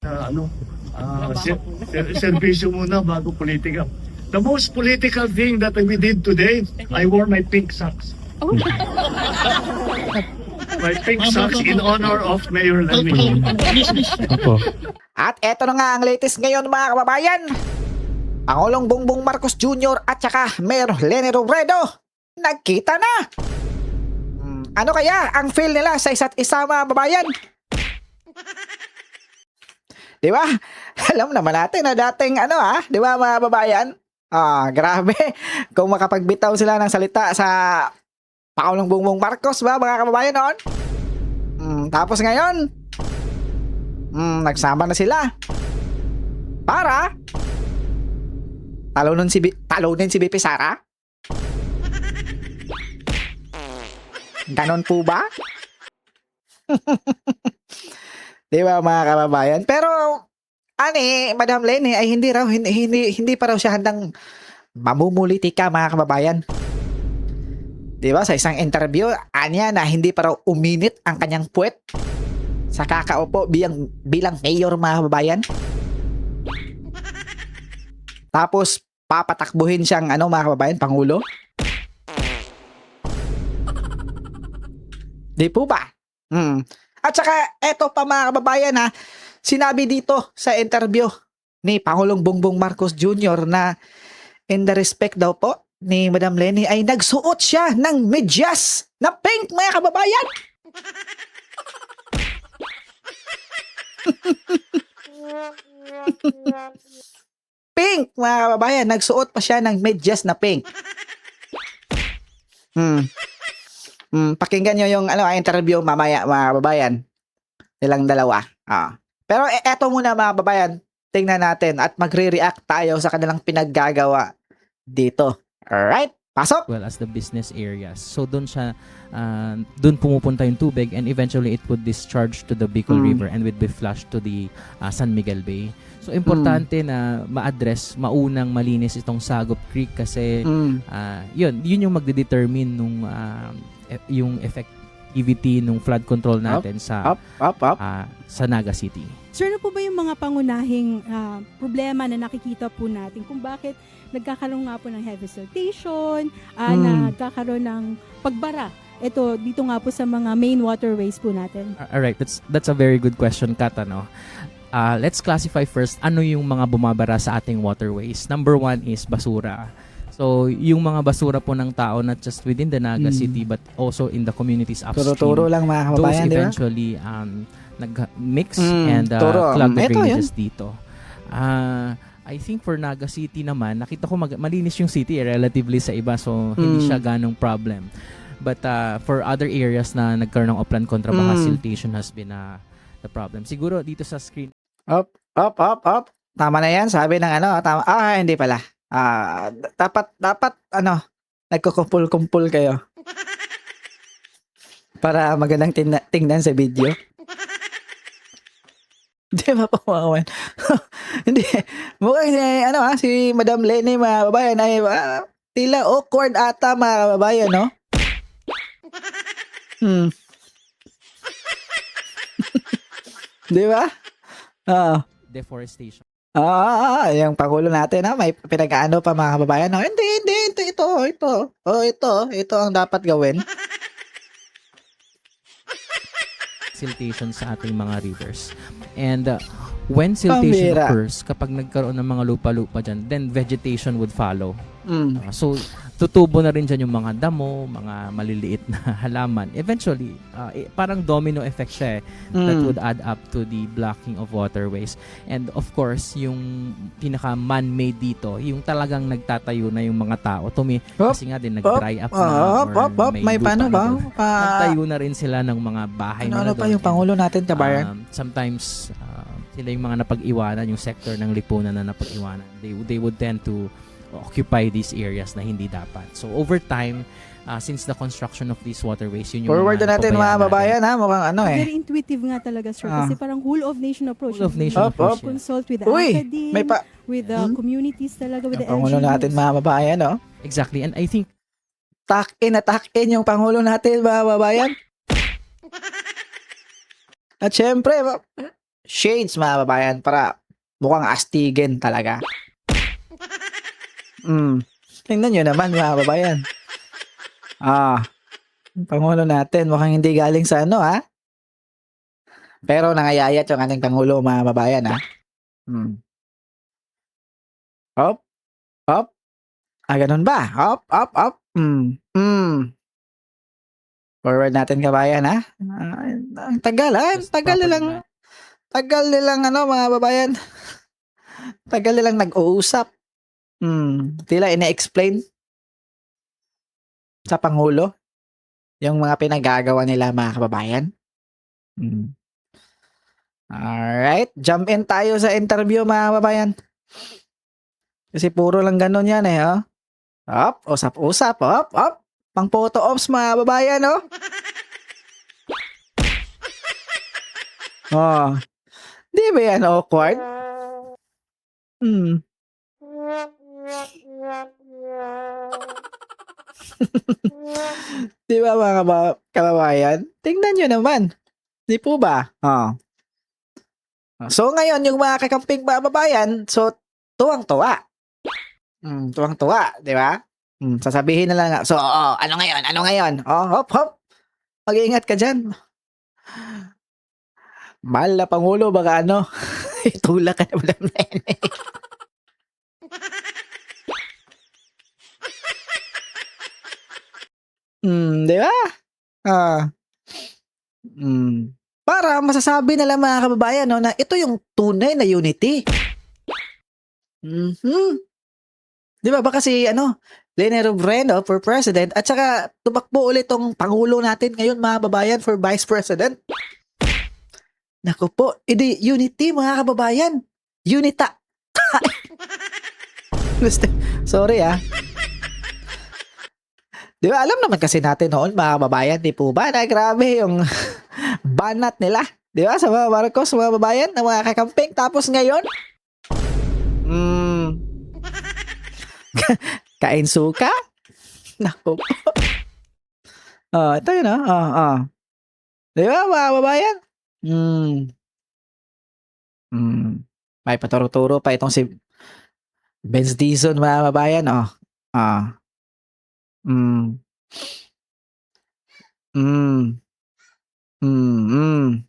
ano, serbisyo muna bago politika. The most political thing that we did today, I wore my pink socks. My pink socks in honor of Mayor Lani. Opo. At eto na nga ang latest ngayon mga kababayan. Pangulong Bongbong Marcos Jr. at saka Mayor Leni Robredo nagkita na. Ano kaya ang feel nila sa isa't isa mga kababayan? Di ba? Alam naman natin na dating di ba mga kababayan? Grabe. Kung makapagbitaw sila ng salita sa Pangulong Bongbong Marcos ba mga kababayan noon? Tapos ngayon, nagsama na sila para talunin si BP Sara? Ganon po ba? Di ba mga kababayan? Pero Madam Leni ay hindi pa raw siya handang mamumulitika mga kababayan. Di ba? Sa isang interview, anya na hindi pa raw uminit ang kanyang puwet sa kakaupo bilang mayor mga kababayan. Tapos papatakbuhin siyang mga kababayan, pangulo. Di po ba? At saka eto pa mga kababayan sinabi dito sa interview ni Pangulong Bongbong Marcos Jr. na in the respect daw po ni Madam Leni ay nagsuot siya ng medyas na pink mga kababayan. Pink mga kababayan, nagsuot pa siya ng medyas na pink. Pakinggan nyo yung interview mamaya mga kababayan. Nilang dalawa. Pero eto muna mga kababayan, tingnan natin at magre-react tayo sa kanilang pinaggagawa dito. Alright, pasok! Well as the business areas. So doon pumupunta yung tubig and eventually it would discharge to the Bicol River and would be flushed to the San Miguel Bay. So importante na ma-address, maunang malinis itong Sagop Creek kasi yun yung magde-determine nung yung effectivity nung flood control natin sa Naga City. Sir, ano po ba yung mga pangunahing problema na nakikita po natin kung bakit nagkakaroon nga po ng heavy siltation, nagkakaroon ng pagbara dito nga po sa mga main waterways po natin? Alright, that's a very good question, Kat, let's classify first ano yung mga bumabara sa ating waterways. Number one is basura. So, yung mga basura po ng tao, not just within the Naga City, but also in the communities upstream. Turo-turo lang mga kababayan, those di ba? eventually nag-mix and clog the drainages dito. I think for Naga City naman, nakita ko malinis yung city relatively sa iba, so hindi siya ganong problem. But for other areas na nagkaroon ng upland kontrabaha, siltation has been the problem. Siguro dito sa screen. Up. Tama na yan, sabi ng tama. Hindi pala. Dapat nagkukumpul-kumpul kayo para magandang tingnan sa video. Hindi mapawawan. Hindi. Mukhang si Madam Leni mga kababayan ay tila awkward ata mga kababayan, no? Di ba? Deforestation. Yung Pangulo natin may pinag-ano pa mga kababayan. No? Hindi, ito ang dapat gawin. Siltation sa ating mga rivers. And when siltation occurs, kapag nagkaroon ng mga lupa-lupa dyan, then vegetation would follow. So, tutubo na rin dyan yung mga damo, mga maliliit na halaman. Eventually, parang domino effect siya that would add up to the blocking of waterways. And of course, yung pinaka man-made dito, yung talagang nagtatayo na yung mga tao. Kasi nga din, nag-dry up na. May paano ba? Nagtayo na rin sila ng mga bahay na pa yung Pangulo natin, Kabayan? Sometimes, sila yung mga napag-iwanan, yung sector ng lipunan na napag-iwanan. They would tend to occupy these areas na hindi dapat. So over time, since the construction of these waterways, yun yung forward na natin mga babayan mukhang Very intuitive nga talaga, sir. Kasi parang whole of nation approach. Whole of nation approach. Consult with the academe, with the communities talaga, with the NGOs. Pangulo natin mga babayan, no? Exactly. And I think attack-in yung Pangulo natin mga babayan. At syempre, shades mga kababayan para mukhang astigin talaga. Tingnan nyo naman mga kababayan. Yung Pangulo natin mukhang hindi galing sa ano ha. Pero nangayayat yung ating Pangulo mga kababayan ha. Hop, hop. Ganun ba? Hop, hop, hop. Forward natin kabayan ha. Ang tagal ha. Tagal nilang ano mga kababayan. Tagal nilang nag-uusap. Tila ina-explain sa Pangulo yung mga pinagagawa nila mga kababayan. Alright, jump in tayo sa interview mga kababayan. Kasi puro lang ganun yan eh, oh. Hop, usap-usap, hop, hop. Pang photo ops mga kababayan, oh. Oh. Di ba yan awkward? Di ba mga kababayan? Tingnan nyo naman. Di po ba? So ngayon, yung mga kakamping mga kababayan, so tuwang-tuwa. Tuwang-tuwa, di ba? Sasabihin na lang, so, ano ngayon? Hop, hop. Mag-iingat ka dyan. Mahal na Pangulo, baka ano, itulak ka naman ng nene. Di ba? Para masasabi nila mga kababayan no, na ito yung tunay na unity. Di ba? Baka si Leni Robredo for president at saka tumakbo ulit tong Pangulo natin ngayon mga kababayan for vice president. Naku po, edi unity mga kababayan. Unita. Sorry Di ba, alam naman kasi natin noon mga kababayan, di po ba, na grabe yung banat nila. Di ba, sa mga Marcos, mga kababayan, na mga kakamping. Tapos ngayon, kain suka? Naku po. Ito yun Di ba, mga kababayan? May paturo-turo pa itong si Benz Dizon, mga kababayan,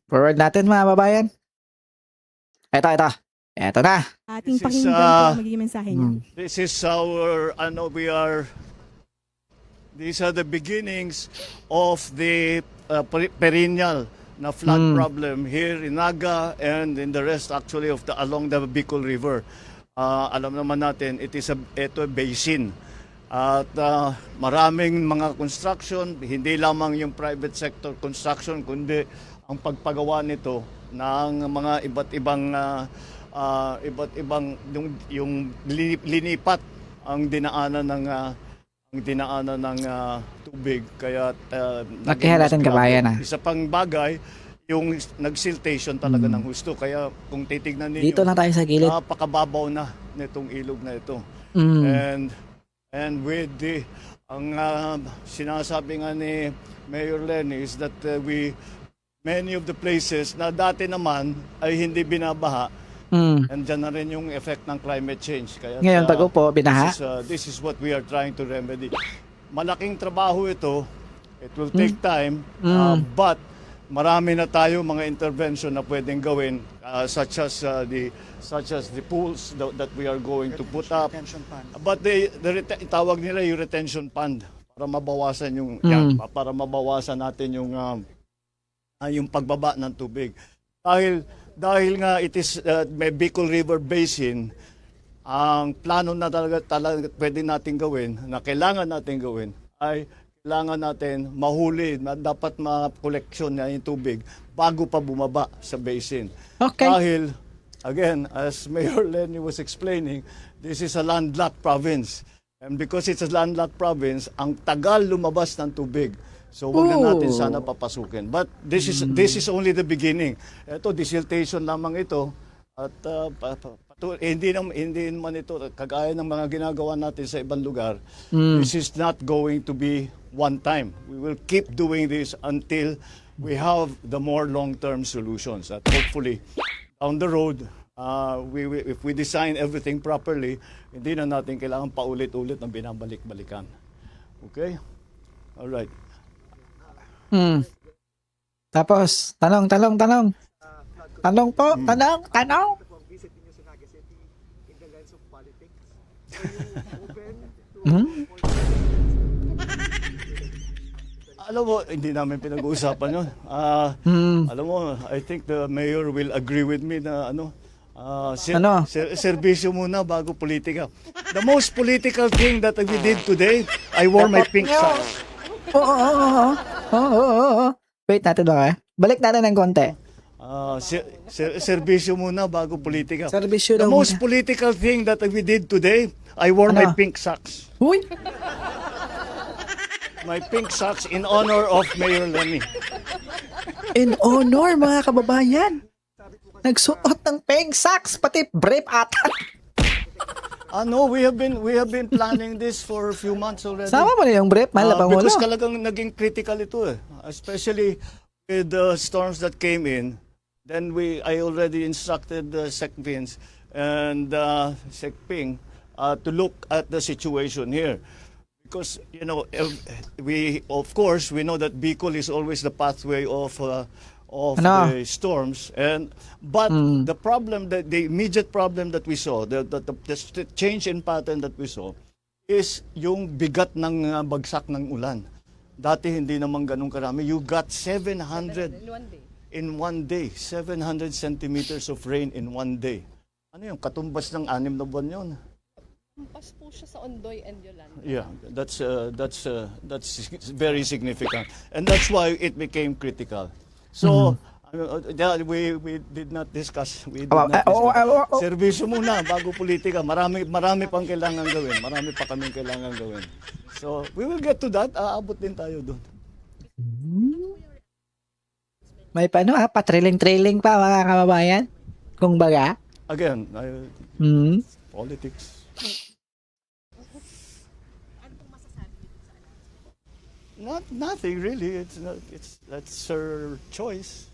Forward natin mga kababayan. Ito na. Ating pakinggan po ang magiging mensahe niya. This is these are the beginnings of the perennial na flood problem here in Naga and in the rest actually of along the Bicol River. Alam naman natin, ito a basin. At maraming mga construction, hindi lamang yung private sector construction, kundi ang pagpagawa nito ng mga iba't ibang yung linipat ang dinaanan ng tubig. Kaya nakiha natin kabayan Isa pang bagay, yung nagsiltation talaga ng husto. Kaya kung titignan ninyo, dito lang tayo sa gilid. Napakababaw na nitong ilog na ito. And with ang sinasabi nga ni Mayor Lenny is that many of the places na dati naman ay hindi binabaha, and dyan na rin yung effect ng climate change. Kaya ngayon pag-upo, binaha. This is what we are trying to remedy. Malaking trabaho ito. It will take time, but marami na tayo mga intervention na pwedeng gawin, such as the pools that we are going to put up. But tawag nila yung retention fund para mabawasan para mabawasan natin yung pagbaba ng tubig. Dahil nga it is may Bicol River Basin, ang plano na talaga pwede natin gawin, na kailangan natin gawin ay kailangan natin mahuli, dapat ma-koleksyon na yung tubig bago pa bumaba sa basin. Okay. Dahil, again, as Mayor Lenny was explaining, this is a landlocked province. And because it's a landlocked province, ang tagal lumabas ng tubig. So, huwag na natin sana papasukin. But this is only the beginning. Ito, desiltation lamang ito. At hindi naman ito, kagaya ng mga ginagawa natin sa ibang lugar, this is not going to be one time. We will keep doing this until we have the more long-term solutions. At hopefully, down the road, if we design everything properly, hindi na natin kailangan paulit-ulit ng binabalik-balikan. Okay? All right. Tapos, tanong. Tanong po, tanong. Alam mo, hindi namin pinag-uusapan yun. Alam mo, I think the mayor will agree with me na serbisyo muna bago politika. The most political thing that we did today, I wore my pink socks. Oo. Wait natin ba? Balik natin ng konti. Serbisyo muna bago politika. Serbisyo The daw most muna. political thing that we did today, I wore my pink socks. Uy! My pink socks in honor of Mayor Lenny. In honor, mga kababayan. Nagsuot ng pink socks, pati brief ata. No, we have been planning this for a few months already. Sama mo na yung brief, mahal na Pangulo. Because talagang naging critical ito eh. Especially with the storms that came in. Then I already instructed Sec Vince and Sec Ping to look at the situation here. Because, we know that Bicol is always the pathway of the storms, but the problem, the immediate problem that we saw, the change in pattern that we saw, is yung bigat ng bagsak ng ulan. Dati hindi naman ganun karami. You got 700 in one day, 700 centimeters of rain in one day. Ano yung katumbas ng 6 na buwan yun? Pas po siya sa Ondoy and Yolanda. Yeah, that's very significant, and that's why it became critical. So we did not discuss. Serbisyo muna bago politika. Marami pang kailangan gawin. Marami pa kaming kailangan gawin. So we will get to that. Aabot din tayo doon. May patrailing-trailing pa, mga kababayan. Kung baga. Again, politics. Nothing really. That's her choice.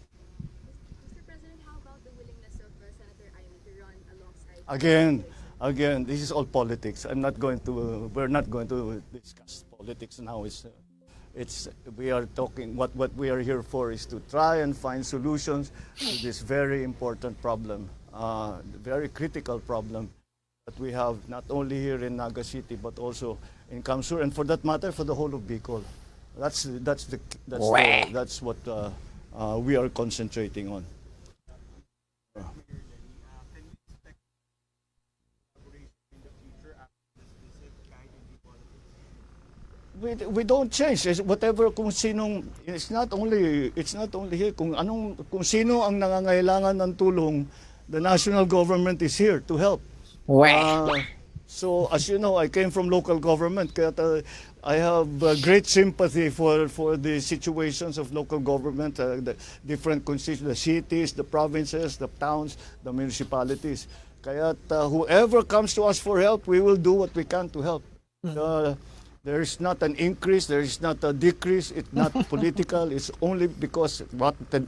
Mr. President, how about the willingness of Senator Amy to run alongside? Again, this is all politics. We're not going to discuss politics now. We are talking. What we are here for is to try and find solutions to this very important problem, very critical problem that we have not only here in Naga City but also in Kamsur, and for that matter, for the whole of Bicol. That's what we are concentrating on. We don't change. Whatever kung sinong, it's not only here kung sino ang nangangailangan ng tulong, the national government is here to help. So as you know, I came from local government, kaya I have great sympathy for the situations of local government, the different constituencies, the cities, the provinces, the towns, the municipalities. Kaya whoever comes to us for help, we will do what we can to help. There is not an increase, there is not a decrease, it's not political, it's only because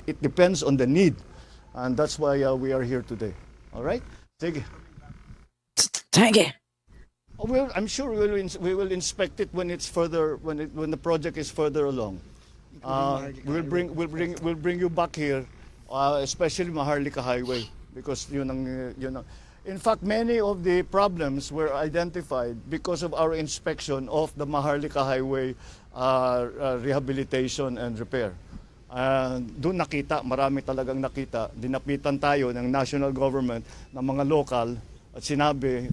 it depends on the need. And that's why we are here today. All right? Sige. Sige. Well, I'm sure we will inspect it when it's further when the project is further along. We'll bring you back here, especially Maharlika Highway, because yun ang. In fact, many of the problems were identified because of our inspection of the Maharlika Highway rehabilitation and repair. Doon marami talagang nakita. Dinapitan tayo ng national government, ng mga local, at sinabi,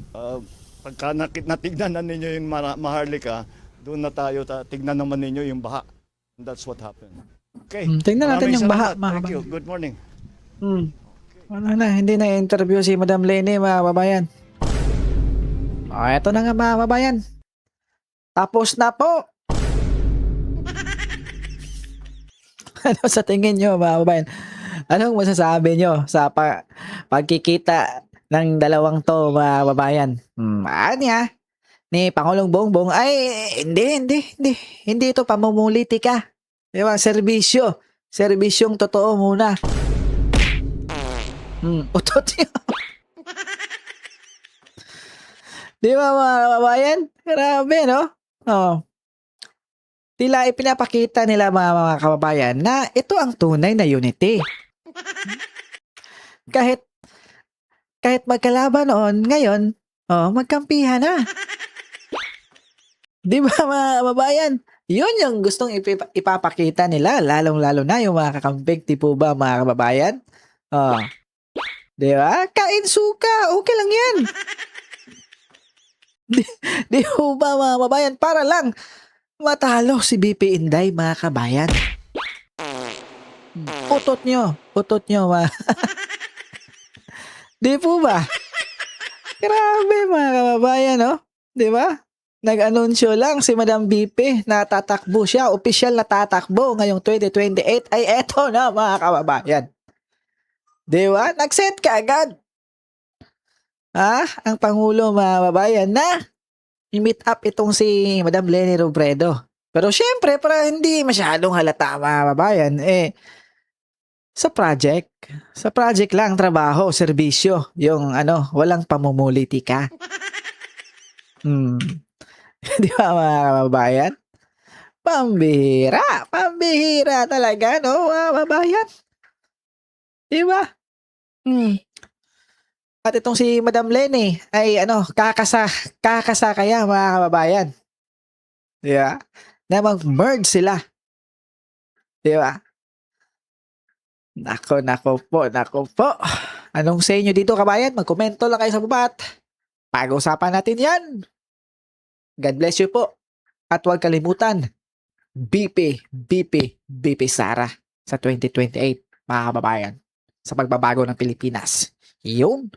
pagka natignan na ninyo yung Maharlika, doon na tayo, tignan naman ninyo yung baha. And that's what happened. Okay. Tignan natin yung baha. Thank you. Good morning. Hindi na interview si Madam Lenny, mga kababayan. Eto na nga, mga kababayan. Tapos na po. Ano sa tingin nyo, mga kababayan? Anong masasabi nyo sa pagkikita ng dalawang to, mga kababayan? Ni Pangulong Bongbong, ay hindi ito pamumulitika. Di ba? Serbisyong totoo muna. Utot niyo. Di ba mga kababayan? Grabe, no? Oh. Tila ipinapakita nila mga kababayan na ito ang tunay na unity. Kahit magkalaban noon, ngayon, magkampihan na. Di ba mga kababayan? Yun yung gustong ipapakita nila, lalong-lalo na yung mga kakamping, tipo ba mga kababayan? Oh. Di ba? Kain suka, okay lang yan. Di ba mga kababayan? Para lang matalo si BP Inday mga kabayan. Utot nyo, mga di po ba? Grabe mga kababayan, no? Di ba? Nag-anunsyo lang si Madam BP na tatakbo siya, opisyal na tatakbo ngayong 2028 ay eto na mga kababayan. Di ba? Nag-set ka agad. Ang Pangulo mga kababayan na i-meet up itong si Madam Leni Robredo. Pero syempre, para hindi masyadong halata mga kababayan, sa project lang, trabaho, serbisyo, yung walang pamumulitika. Di ba mga kababayan? Pambihira talaga, no mga kababayan? Di ba? At itong si Madam Leni ay kakasa kaya mga kababayan. Di ba? Na mag-merge sila. Di ba? Nako po. Anong sa inyo dito kabayan? Magkomento lang kayo sa baba at pag-usapan natin yan. God bless you po. At huwag kalimutan, BP Sara sa 2028 mga kababayan sa pagbabago ng Pilipinas. Yun.